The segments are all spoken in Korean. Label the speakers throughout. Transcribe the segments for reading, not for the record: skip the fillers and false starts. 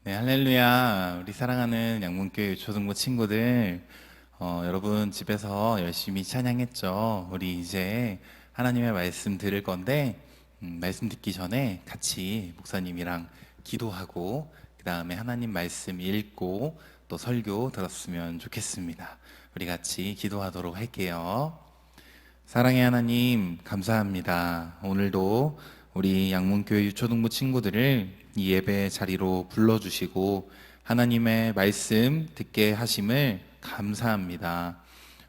Speaker 1: 네, 할렐루야. 우리 사랑하는 양문교회 유초등부 친구들, 여러분 집에서 열심히 찬양했죠? 우리 이제 하나님의 말씀 들을 건데, 말씀 듣기 전에 같이 목사님이랑 기도하고, 그 다음에 하나님 말씀 읽고, 또 설교 들었으면 좋겠습니다. 우리 같이 기도하도록 할게요. 사랑의 하나님, 감사합니다. 오늘도 우리 양문교회 유초등부 친구들을 이 예배 자리로 불러주시고 하나님의 말씀 듣게 하심을 감사합니다.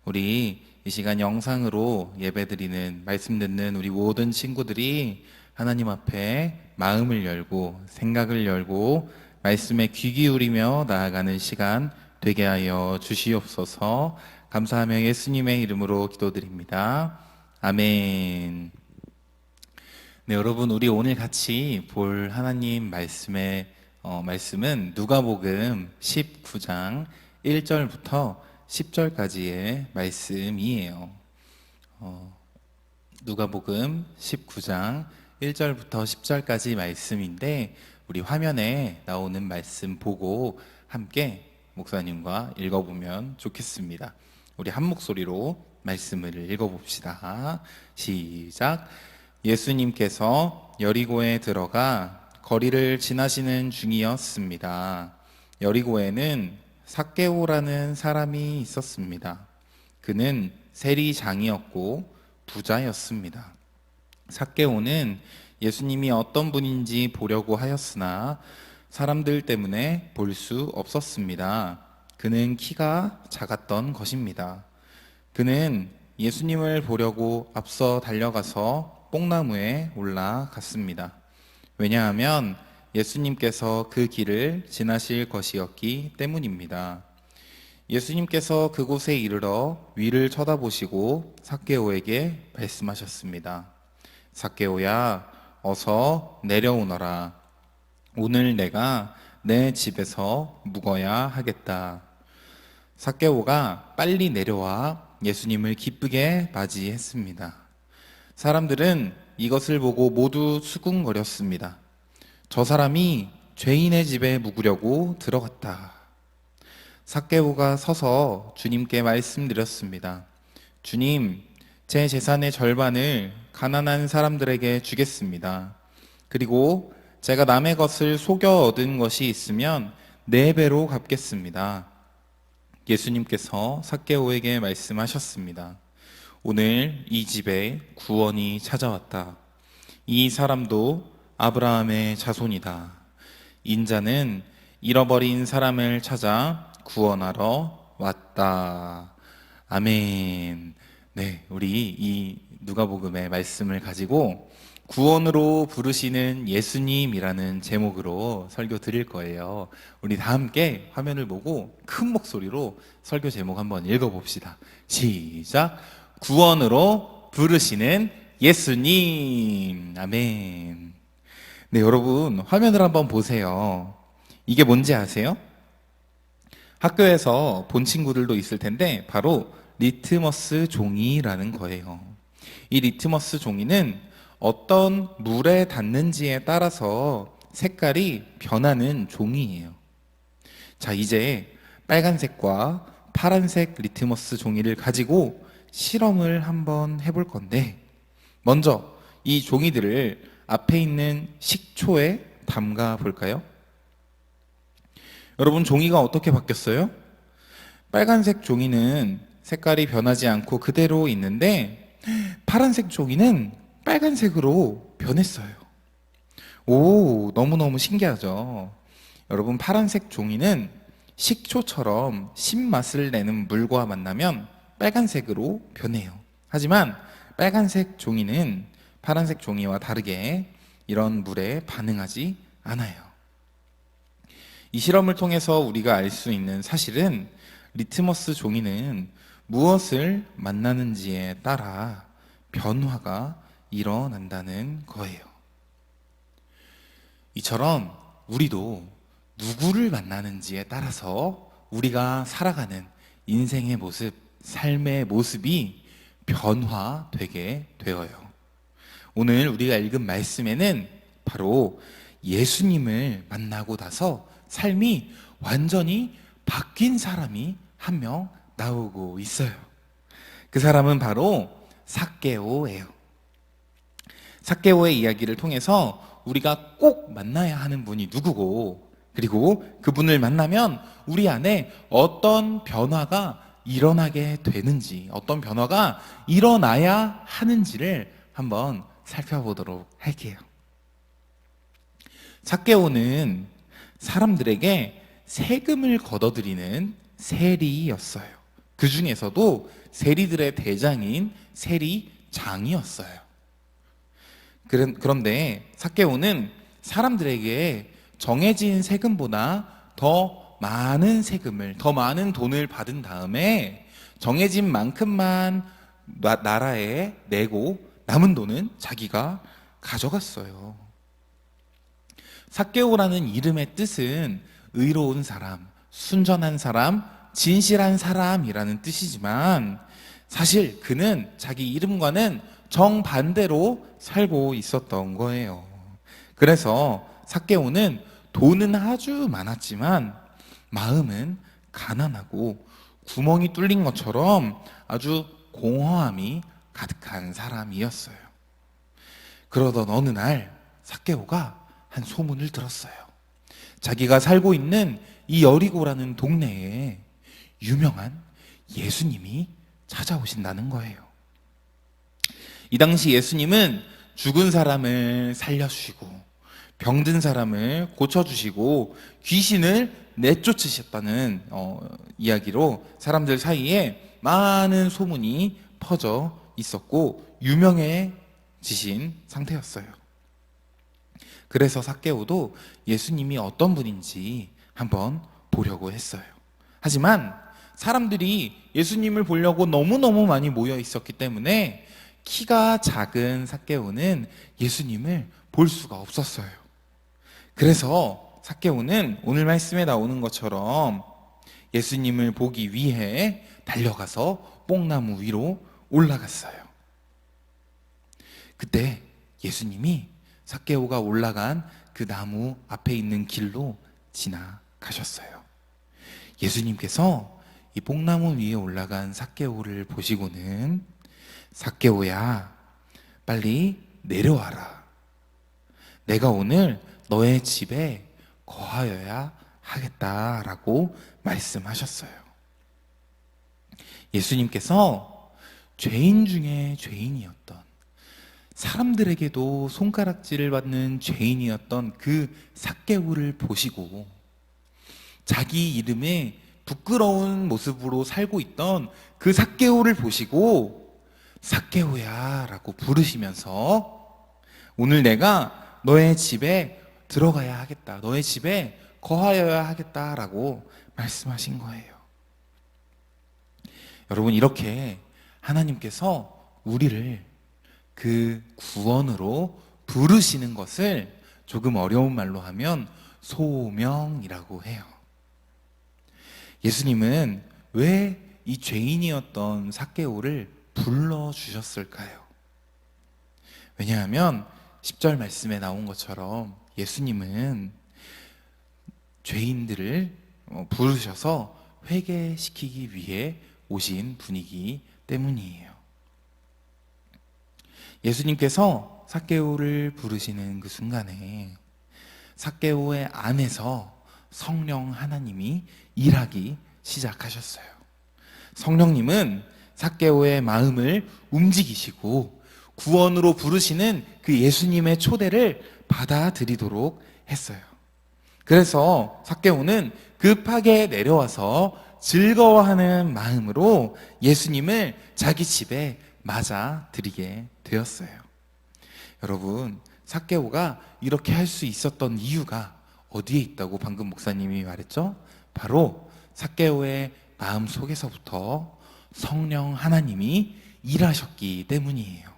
Speaker 1: 우리 이 시간 영상으로 예배드리는 말씀 듣는 우리 모든 친구들이 하나님 앞에 마음을 열고 생각을 열고 말씀에 귀 기울이며 나아가는 시간 되게 하여 주시옵소서. 감사하며 예수님의 이름으로 기도드립니다. 아멘. 네, 여러분, 우리 오늘 같이 볼 하나님 말씀은 누가복음 19장 1절부터 10절까지의 말씀이에요. 누가복음 19장 1절부터 10절까지 말씀인데, 우리 화면에 나오는 말씀 보고 함께 목사님과 읽어보면 좋겠습니다. 우리 한 목소리로 말씀을 읽어봅시다. 시작. 예수님께서 여리고에 들어가 거리를 지나시는 중이었습니다. 여리고에는 삭개오라는 사람이 있었습니다. 그는 세리장이었고 부자였습니다. 삭개오는 예수님이 어떤 분인지 보려고 하였으나 사람들 때문에 볼 수 없었습니다. 그는 키가 작았던 것입니다. 그는 예수님을 보려고 앞서 달려가서 뽕나무에 올라갔습니다. 왜냐하면 예수님께서 그 길을 지나실 것이었기 때문입니다. 예수님께서 그곳에 이르러 위를 쳐다보시고 삭개오에게 말씀하셨습니다. 삭개오야, 어서 내려오너라. 오늘 내가 내 집에서 묵어야 하겠다. 삭개오가 빨리 내려와 예수님을 기쁘게 맞이했습니다. 사람들은 이것을 보고 모두 수군거렸습니다. 저 사람이 죄인의 집에 묵으려고 들어갔다. 삭개오가 서서 주님께 말씀드렸습니다. 주님, 제 재산의 절반을 가난한 사람들에게 주겠습니다. 그리고 제가 남의 것을 속여 얻은 것이 있으면 4배로 갚겠습니다. 예수님께서 삭개오에게 말씀하셨습니다. 오늘 이 집에 구원이 찾아왔다. 이 사람도 아브라함의 자손이다. 인자는 잃어버린 사람을 찾아 구원하러 왔다. 아멘. 네, 우리 이 누가복음의 말씀을 가지고 구원으로 부르시는 예수님이라는 제목으로 설교 드릴 거예요. 우리 다 함께 화면을 보고 큰 목소리로 설교 제목 한번 읽어봅시다. 시작. 구원으로 부르시는 예수님. 아멘. 네, 여러분 화면을 한번 보세요. 이게 뭔지 아세요? 학교에서 본 친구들도 있을 텐데 바로 리트머스 종이라는 거예요. 이 리트머스 종이는 어떤 물에 닿는지에 따라서 색깔이 변하는 종이에요. 자, 이제 빨간색과 파란색 리트머스 종이를 가지고 실험을 한번 해볼 건데, 먼저 이 종이들을 앞에 있는 식초에 담가 볼까요? 여러분, 종이가 어떻게 바뀌었어요? 빨간색 종이는 색깔이 변하지 않고 그대로 있는데 파란색 종이는 빨간색으로 변했어요. 오, 너무너무 신기하죠? 여러분, 파란색 종이는 식초처럼 신맛을 내는 물과 만나면 빨간색으로 변해요. 하지만 빨간색 종이는 파란색 종이와 다르게 이런 물에 반응하지 않아요. 이 실험을 통해서 우리가 알 수 있는 사실은 리트머스 종이는 무엇을 만나는지에 따라 변화가 일어난다는 거예요. 이처럼 우리도 누구를 만나는지에 따라서 우리가 살아가는 인생의 모습, 삶의 모습이 변화되게 되어요. 오늘 우리가 읽은 말씀에는 바로 예수님을 만나고 나서 삶이 완전히 바뀐 사람이 한 명 나오고 있어요. 그 사람은 바로 삭개오예요. 삭개오의 이야기를 통해서 우리가 꼭 만나야 하는 분이 누구고, 그리고 그분을 만나면 우리 안에 어떤 변화가 일어나게 되는지, 어떤 변화가 일어나야 하는지를 한번 살펴보도록 할게요. 삭개오는 사람들에게 세금을 걷어들이는 세리였어요. 그 중에서도 세리들의 대장인 세리장이었어요. 그런데 삭개오는 사람들에게 정해진 세금보다 더 많은 세금을, 더 많은 돈을 받은 다음에 정해진 만큼만 나라에 내고 남은 돈은 자기가 가져갔어요. 삭개오라는 이름의 뜻은 의로운 사람, 순전한 사람, 진실한 사람이라는 뜻이지만 사실 그는 자기 이름과는 정반대로 살고 있었던 거예요. 그래서 삭개오는 돈은 아주 많았지만 마음은 가난하고 구멍이 뚫린 것처럼 아주 공허함이 가득한 사람이었어요. 그러던 어느 날 삭개오가 한 소문을 들었어요. 자기가 살고 있는 이 여리고라는 동네에 유명한 예수님이 찾아오신다는 거예요. 이 당시 예수님은 죽은 사람을 살려주시고 병든 사람을 고쳐주시고 귀신을 내쫓으셨다는 이야기로 사람들 사이에 많은 소문이 퍼져 있었고 유명해지신 상태였어요. 그래서 삭개오도 예수님이 어떤 분인지 한번 보려고 했어요. 하지만 사람들이 예수님을 보려고 너무너무 많이 모여 있었기 때문에 키가 작은 삭개오는 예수님을 볼 수가 없었어요. 그래서 삭개오는 오늘 말씀에 나오는 것처럼 예수님을 보기 위해 달려가서 뽕나무 위로 올라갔어요. 그때 예수님이 삭개오가 올라간 그 나무 앞에 있는 길로 지나가셨어요. 예수님께서 이 뽕나무 위에 올라간 삭개오를 보시고는 삭개오야, 빨리 내려와라. 내가 오늘 너의 집에 거하여야 하겠다라고 말씀하셨어요. 예수님께서 죄인 중에 죄인이었던, 사람들에게도 손가락질을 받는 죄인이었던 그 삭개오를 보시고 자기 이름에 부끄러운 모습으로 살고 있던 그 삭개오를 보시고 삭개오야 라고 부르시면서 오늘 내가 너의 집에 들어가야 하겠다, 너의 집에 거하여야 하겠다라고 말씀하신 거예요. 여러분, 이렇게 하나님께서 우리를 그 구원으로 부르시는 것을 조금 어려운 말로 하면 소명이라고 해요. 예수님은 왜 이 죄인이었던 삭개오를 불러주셨을까요? 왜냐하면 10절 말씀에 나온 것처럼 예수님은 죄인들을 부르셔서 회개시키기 위해 오신 분이기 때문이에요. 예수님께서 삭개오를 부르시는 그 순간에 삭개오의 안에서 성령 하나님이 일하기 시작하셨어요. 성령님은 삭개오의 마음을 움직이시고 구원으로 부르시는 그 예수님의 초대를 받아들이도록 했어요. 그래서 삭개오는 급하게 내려와서 즐거워하는 마음으로 예수님을 자기 집에 맞아들이게 되었어요. 여러분, 삭개오가 이렇게 할 수 있었던 이유가 어디에 있다고 방금 목사님이 말했죠? 바로 삭개오의 마음 속에서부터 성령 하나님이 일하셨기 때문이에요.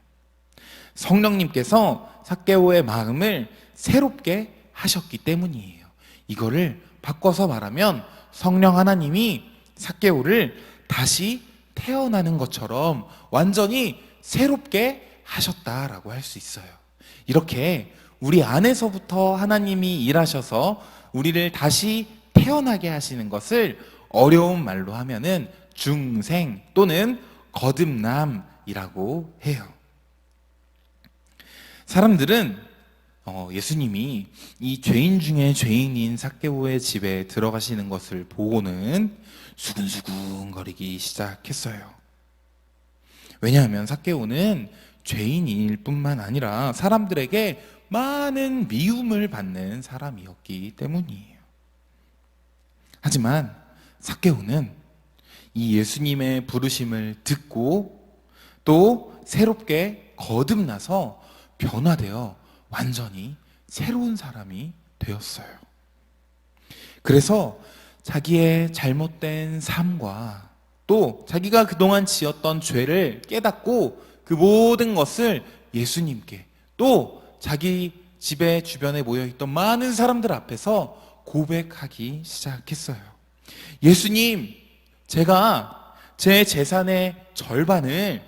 Speaker 1: 성령님께서 삭개오의 마음을 새롭게 하셨기 때문이에요. 이거를 바꿔서 말하면 성령 하나님이 삭개오를 다시 태어나는 것처럼 완전히 새롭게 하셨다라고 할 수 있어요. 이렇게 우리 안에서부터 하나님이 일하셔서 우리를 다시 태어나게 하시는 것을 어려운 말로 하면은 중생 또는 거듭남이라고 해요. 사람들은 예수님이 이 죄인 중에 죄인인 삭개오의 집에 들어가시는 것을 보고는 수근수근거리기 시작했어요. 왜냐하면 삭개오는 죄인일 뿐만 아니라 사람들에게 많은 미움을 받는 사람이었기 때문이에요. 하지만 삭개오는 이 예수님의 부르심을 듣고 또 새롭게 거듭나서 변화되어 완전히 새로운 사람이 되었어요. 그래서 자기의 잘못된 삶과 또 자기가 그동안 지었던 죄를 깨닫고 그 모든 것을 예수님께 또 자기 집에 주변에 모여있던 많은 사람들 앞에서 고백하기 시작했어요. 예수님, 제가 제 재산의 절반을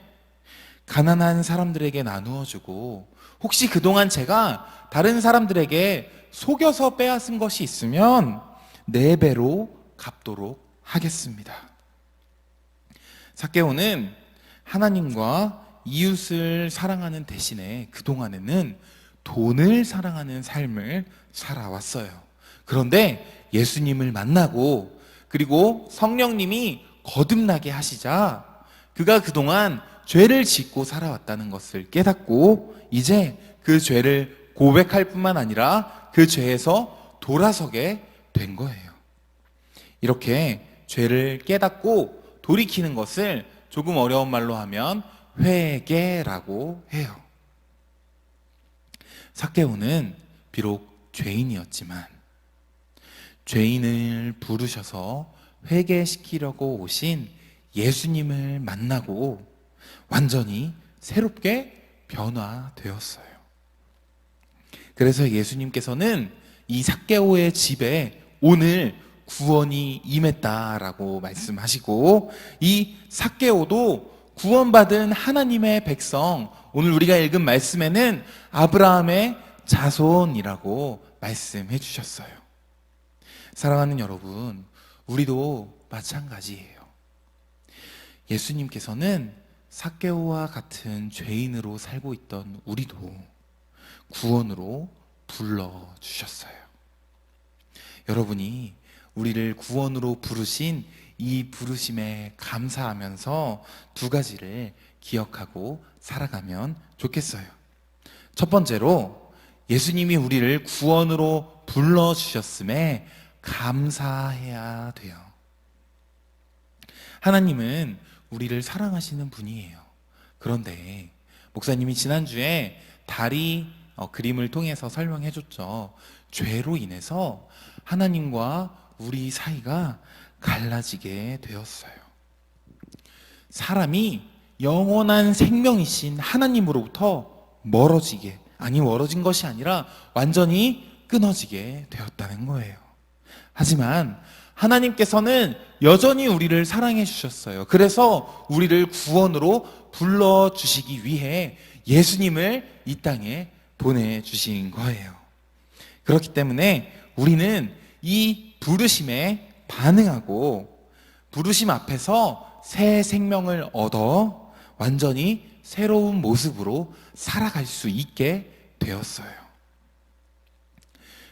Speaker 1: 가난한 사람들에게 나누어 주고 혹시 그동안 제가 다른 사람들에게 속여서 빼앗은 것이 있으면 4배로 갚도록 하겠습니다. 삭개오는 하나님과 이웃을 사랑하는 대신에 그동안에는 돈을 사랑하는 삶을 살아왔어요. 그런데 예수님을 만나고 그리고 성령님이 거듭나게 하시자 그가 그동안 죄를 짓고 살아왔다는 것을 깨닫고 이제 그 죄를 고백할 뿐만 아니라 그 죄에서 돌아서게 된 거예요. 이렇게 죄를 깨닫고 돌이키는 것을 조금 어려운 말로 하면 회개라고 해요. 삭개오는 비록 죄인이었지만 죄인을 부르셔서 회개시키려고 오신 예수님을 만나고 완전히 새롭게 변화되었어요. 그래서 예수님께서는 이 삭개오의 집에 오늘 구원이 임했다라고 말씀하시고 이 삭개오도 구원받은 하나님의 백성, 오늘 우리가 읽은 말씀에는 아브라함의 자손이라고 말씀해 주셨어요. 사랑하는 여러분, 우리도 마찬가지예요. 예수님께서는 삭개오와 같은 죄인으로 살고 있던 우리도 구원으로 불러주셨어요. 여러분이 우리를 구원으로 부르신 이 부르심에 감사하면서 2가지를 기억하고 살아가면 좋겠어요. 첫 번째로 예수님이 우리를 구원으로 불러주셨음에 감사해야 돼요. 하나님은 우리를 사랑하시는 분이에요. 그런데 목사님이 지난주에 다리 그림을 통해서 설명해 줬죠. 죄로 인해서 하나님과 우리 사이가 갈라지게 되었어요. 사람이 영원한 생명이신 하나님으로부터 멀어진 것이 아니라 완전히 끊어지게 되었다는 거예요. 하지만 하나님께서는 여전히 우리를 사랑해 주셨어요. 그래서 우리를 구원으로 불러주시기 위해 예수님을 이 땅에 보내주신 거예요. 그렇기 때문에 우리는 이 부르심에 반응하고 부르심 앞에서 새 생명을 얻어 완전히 새로운 모습으로 살아갈 수 있게 되었어요.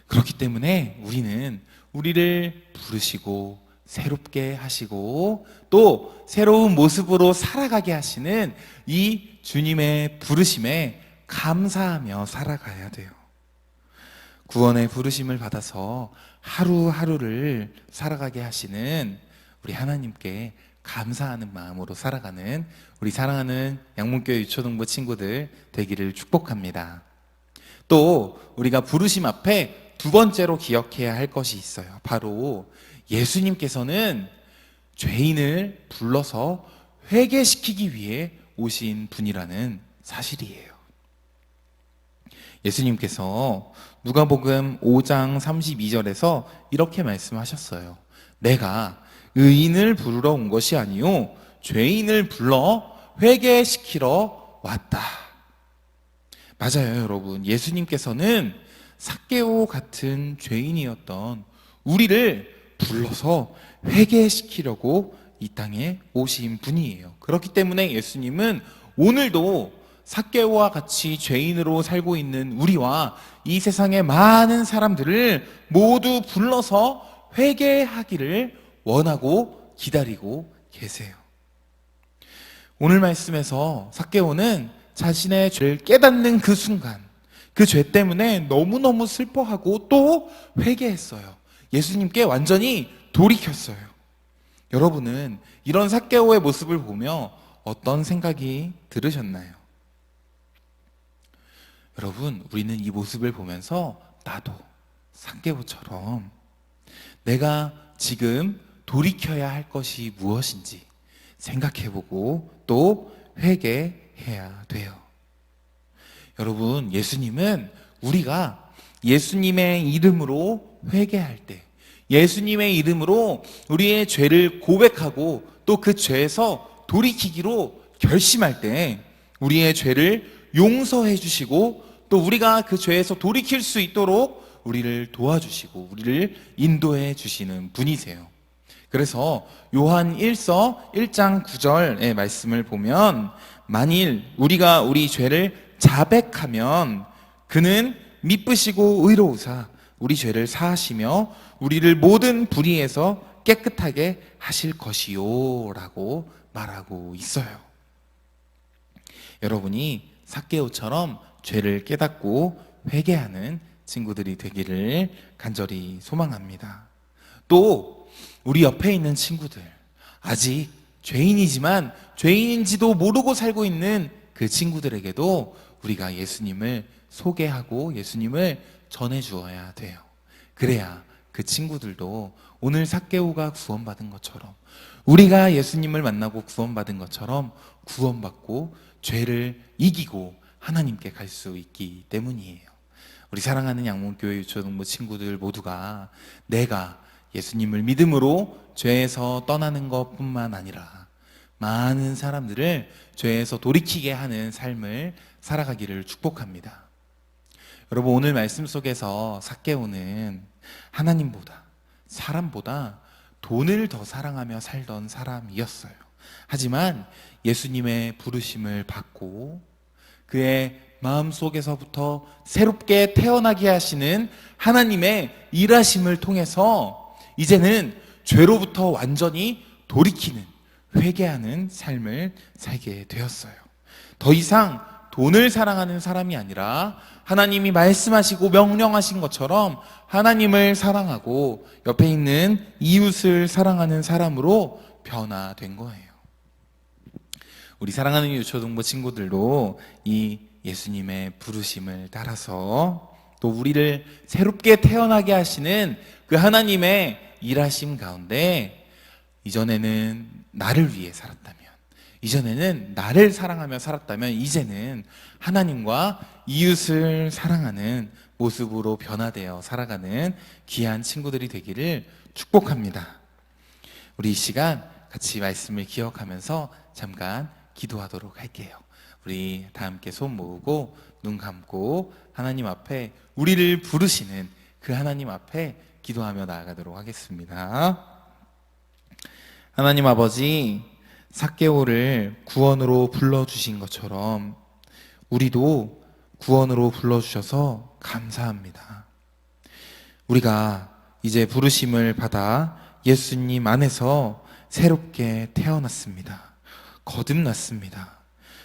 Speaker 1: 그렇기 때문에 우리는 우리를 부르시고 새롭게 하시고 또 새로운 모습으로 살아가게 하시는 이 주님의 부르심에 감사하며 살아가야 돼요. 구원의 부르심을 받아서 하루하루를 살아가게 하시는 우리 하나님께 감사하는 마음으로 살아가는 우리 사랑하는 양문교회 유초등부 친구들 되기를 축복합니다. 또 우리가 부르심 앞에 2번째로 기억해야 할 것이 있어요. 바로 예수님께서는 죄인을 불러서 회개시키기 위해 오신 분이라는 사실이에요. 예수님께서 누가복음 5장 32절에서 이렇게 말씀하셨어요. 내가 의인을 부르러 온 것이 아니요 죄인을 불러 회개시키러 왔다. 맞아요, 여러분. 예수님께서는 삭개오 같은 죄인이었던 우리를 불러서 회개시키려고 이 땅에 오신 분이에요. 그렇기 때문에 예수님은 오늘도 삭개오와 같이 죄인으로 살고 있는 우리와 이 세상의 많은 사람들을 모두 불러서 회개하기를 원하고 기다리고 계세요. 오늘 말씀에서 삭개오는 자신의 죄를 깨닫는 그 순간, 그 죄 때문에 너무너무 슬퍼하고 또 회개했어요. 예수님께 완전히 돌이켰어요. 여러분은 이런 삭개오의 모습을 보며 어떤 생각이 들으셨나요? 여러분, 우리는 이 모습을 보면서 나도 삭개오처럼 내가 지금 돌이켜야 할 것이 무엇인지 생각해보고 또 회개해야 돼요. 여러분, 예수님은 우리가 예수님의 이름으로 회개할 때, 예수님의 이름으로 우리의 죄를 고백하고 또 그 죄에서 돌이키기로 결심할 때 우리의 죄를 용서해 주시고 또 우리가 그 죄에서 돌이킬 수 있도록 우리를 도와주시고 우리를 인도해 주시는 분이세요. 그래서 요한 1서 1장 9절의 말씀을 보면 만일 우리가 우리 죄를 자백하면 그는 미쁘시고 의로우사 우리 죄를 사하시며 우리를 모든 불의에서 깨끗하게 하실 것이요 라고 말하고 있어요. 여러분이 삭개오처럼 죄를 깨닫고 회개하는 친구들이 되기를 간절히 소망합니다. 또 우리 옆에 있는 친구들, 아직 죄인이지만 죄인인지도 모르고 살고 있는 그 친구들에게도 우리가 예수님을 소개하고 예수님을 전해주어야 돼요. 그래야 그 친구들도 오늘 삭개오가 구원받은 것처럼 우리가 예수님을 만나고 구원받은 것처럼 구원받고 죄를 이기고 하나님께 갈 수 있기 때문이에요. 우리 사랑하는 양문교회 유초동부 친구들 모두가 내가 예수님을 믿음으로 죄에서 떠나는 것뿐만 아니라 많은 사람들을 죄에서 돌이키게 하는 삶을 살아가기를 축복합니다. 여러분, 오늘 말씀 속에서 삭개오는 하나님보다 사람보다 돈을 더 사랑하며 살던 사람이었어요. 하지만 예수님의 부르심을 받고 그의 마음속에서부터 새롭게 태어나게 하시는 하나님의 일하심을 통해서 이제는 죄로부터 완전히 돌이키는, 회개하는 삶을 살게 되었어요. 더 이상 돈을 사랑하는 사람이 아니라 하나님이 말씀하시고 명령하신 것처럼 하나님을 사랑하고 옆에 있는 이웃을 사랑하는 사람으로 변화된 거예요. 우리 사랑하는 유초동부 친구들도 이 예수님의 부르심을 따라서 또 우리를 새롭게 태어나게 하시는 그 하나님의 일하심 가운데 이전에는 나를 위해 살았다면, 이전에는 나를 사랑하며 살았다면 이제는 하나님과 이웃을 사랑하는 모습으로 변화되어 살아가는 귀한 친구들이 되기를 축복합니다. 우리 이 시간 같이 말씀을 기억하면서 잠깐 기도하도록 할게요. 우리 다 함께 손 모으고 눈 감고 하나님 앞에 우리를 부르시는 그 하나님 앞에 기도하며 나아가도록 하겠습니다. 하나님 아버지, 삭개오를 구원으로 불러주신 것처럼 우리도 구원으로 불러주셔서 감사합니다. 우리가 이제 부르심을 받아 예수님 안에서 새롭게 태어났습니다. 거듭났습니다.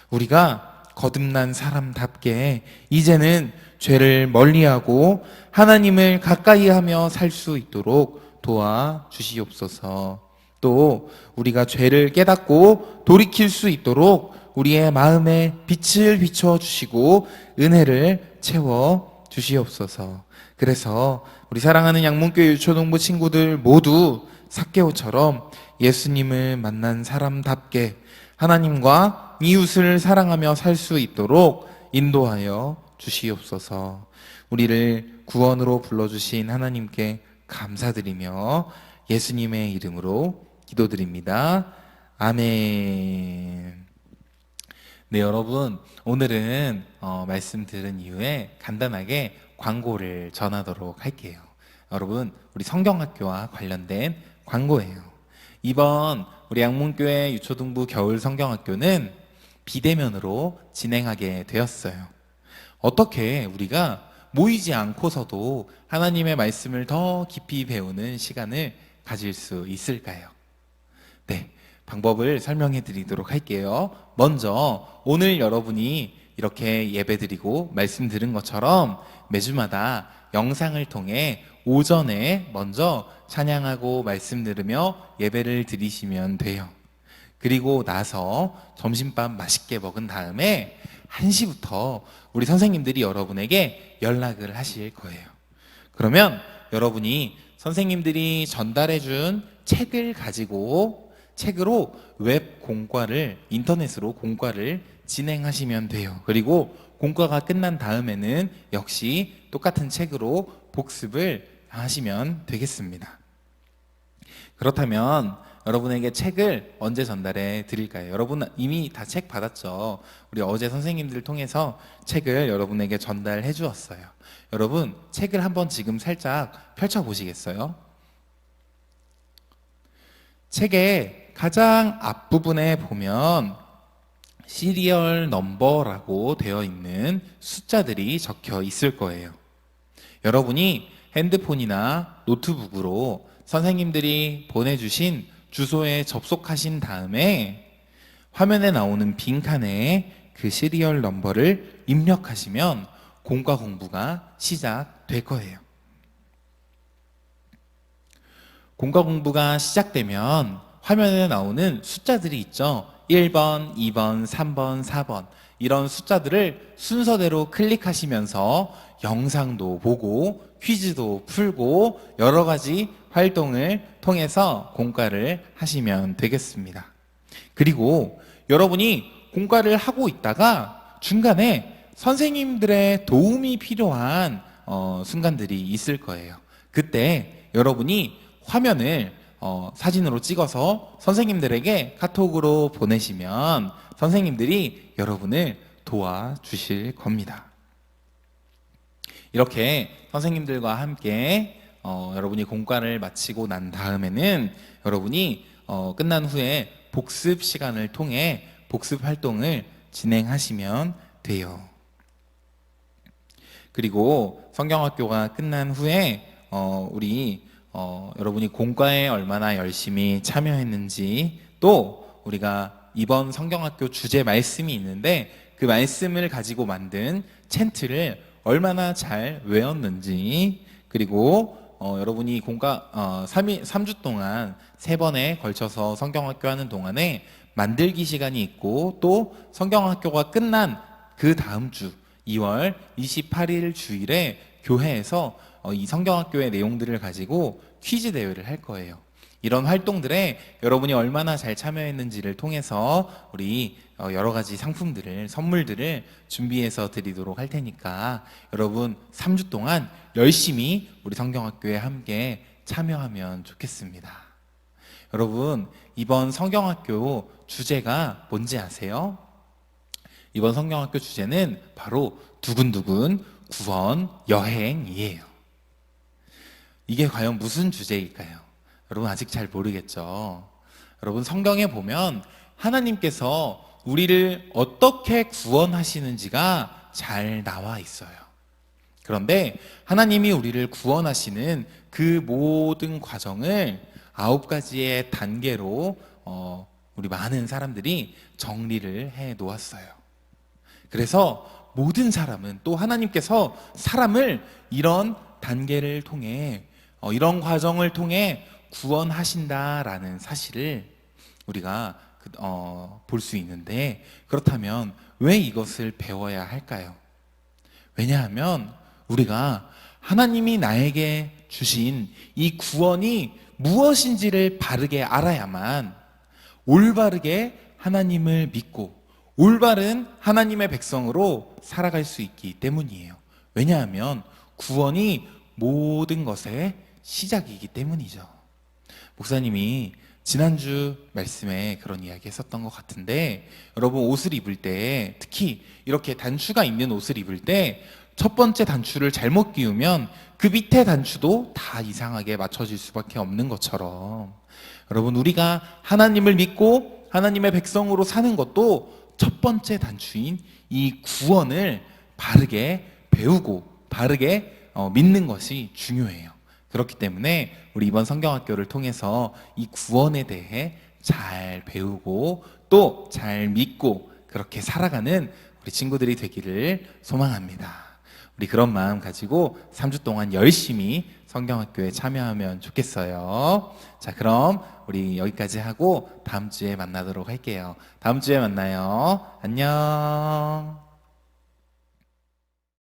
Speaker 1: 우리가 거듭난 사람답게 이제는 죄를 멀리하고 하나님을 가까이하며 살 수 있도록 도와주시옵소서. 또 우리가 죄를 깨닫고 돌이킬 수 있도록 우리의 마음에 빛을 비춰주시고 은혜를 채워주시옵소서. 그래서 우리 사랑하는 양문교회 유초동부 친구들 모두 삭개오처럼 예수님을 만난 사람답게 하나님과 이웃을 사랑하며 살 수 있도록 인도하여 주시옵소서. 우리를 구원으로 불러주신 하나님께 감사드리며 예수님의 이름으로 기도드립니다. 아멘. 네, 여러분, 오늘은 말씀 들은 이후에 간단하게 광고를 전하도록 할게요. 여러분, 우리 성경학교와 관련된 광고예요. 이번 우리 양문교회 유초등부 겨울 성경학교는 비대면으로 진행하게 되었어요. 어떻게 우리가 모이지 않고서도 하나님의 말씀을 더 깊이 배우는 시간을 가질 수 있을까요? 네, 방법을 설명해 드리도록 할게요. 먼저 오늘 여러분이 이렇게 예배 드리고 말씀 들은 것처럼 매주마다 영상을 통해 오전에 먼저 찬양하고 말씀 들으며 예배를 드리시면 돼요. 그리고 나서 점심밥 맛있게 먹은 다음에 1시부터 우리 선생님들이 여러분에게 연락을 하실 거예요. 그러면 여러분이 선생님들이 전달해 준 책을 가지고 책으로 웹 공과를, 인터넷으로 공과를 진행하시면 돼요. 그리고 공과가 끝난 다음에는 역시 똑같은 책으로 복습을 하시면 되겠습니다. 그렇다면 여러분에게 책을 언제 전달해 드릴까요? 여러분 이미 다 책 받았죠? 우리 어제 선생님들 통해서 책을 여러분에게 전달해 주었어요. 여러분 책을 한번 지금 살짝 펼쳐 보시겠어요? 책의 가장 앞부분에 보면 시리얼 넘버라고 되어 있는 숫자들이 적혀 있을 거예요. 여러분이 핸드폰이나 노트북으로 선생님들이 보내주신 주소에 접속하신 다음에 화면에 나오는 빈칸에 그 시리얼 넘버를 입력하시면 공과 공부가 시작될 거예요. 공과 공부가 시작되면 화면에 나오는 숫자들이 있죠. 1번, 2번, 3번, 4번 이런 숫자들을 순서대로 클릭하시면서 영상도 보고 퀴즈도 풀고 여러 가지 활동을 통해서 공과를 하시면 되겠습니다. 그리고 여러분이 공과를 하고 있다가 중간에 선생님들의 도움이 필요한 순간들이 있을 거예요. 그때 여러분이 화면을 사진으로 찍어서 선생님들에게 카톡으로 보내시면 선생님들이 여러분을 도와주실 겁니다. 이렇게 선생님들과 함께 여러분이 공과를 마치고 난 다음에는 여러분이 끝난 후에 복습 시간을 통해 복습 활동을 진행하시면 돼요. 그리고 성경학교가 끝난 후에 우리 여러분이 공과에 얼마나 열심히 참여했는지, 또 우리가 이번 성경학교 주제 말씀이 있는데 그 말씀을 가지고 만든 챈트를 얼마나 잘 외웠는지, 그리고 여러분이 공과 3주 동안 3번에 걸쳐서 성경학교 하는 동안에 만들기 시간이 있고, 또 성경학교가 끝난 그 다음 주 2월 28일 주일에 교회에서 이 성경학교의 내용들을 가지고 퀴즈 대회를 할 거예요. 이런 활동들에 여러분이 얼마나 잘 참여했는지를 통해서 우리 여러 가지 상품들을, 선물들을 준비해서 드리도록 할 테니까 여러분 3주 동안 열심히 우리 성경학교에 함께 참여하면 좋겠습니다. 여러분 이번 성경학교 주제가 뭔지 아세요? 이번 성경학교 주제는 바로 두근두근 구원 여행이에요. 이게 과연 무슨 주제일까요? 여러분 아직 잘 모르겠죠? 여러분 성경에 보면 하나님께서 우리를 어떻게 구원하시는지가 잘 나와 있어요. 그런데 하나님이 우리를 구원하시는 그 모든 과정을 9가지의 단계로 우리 많은 사람들이 정리를 해 놓았어요. 그래서 모든 사람은, 또 하나님께서 사람을 이런 단계를 통해 이런 과정을 통해 구원하신다라는 사실을 우리가 볼 수 있는데, 그렇다면 왜 이것을 배워야 할까요? 왜냐하면 우리가 하나님이 나에게 주신 이 구원이 무엇인지를 바르게 알아야만 올바르게 하나님을 믿고 올바른 하나님의 백성으로 살아갈 수 있기 때문이에요. 왜냐하면 구원이 모든 것의 시작이기 때문이죠. 목사님이 지난주 말씀에 그런 이야기 했었던 것 같은데, 여러분 옷을 입을 때, 특히 이렇게 단추가 있는 옷을 입을 때 첫 번째 단추를 잘못 끼우면 그 밑에 단추도 다 이상하게 맞춰질 수밖에 없는 것처럼, 여러분 우리가 하나님을 믿고 하나님의 백성으로 사는 것도 첫 번째 단추인 이 구원을 바르게 배우고 바르게 믿는 것이 중요해요. 그렇기 때문에 우리 이번 성경학교를 통해서 이 구원에 대해 잘 배우고 또 잘 믿고 그렇게 살아가는 우리 친구들이 되기를 소망합니다. 우리 그런 마음 가지고 3주 동안 열심히 성경학교에 참여하면 좋겠어요. 자, 그럼 우리 여기까지 하고 다음 주에 만나도록 할게요. 다음 주에 만나요. 안녕.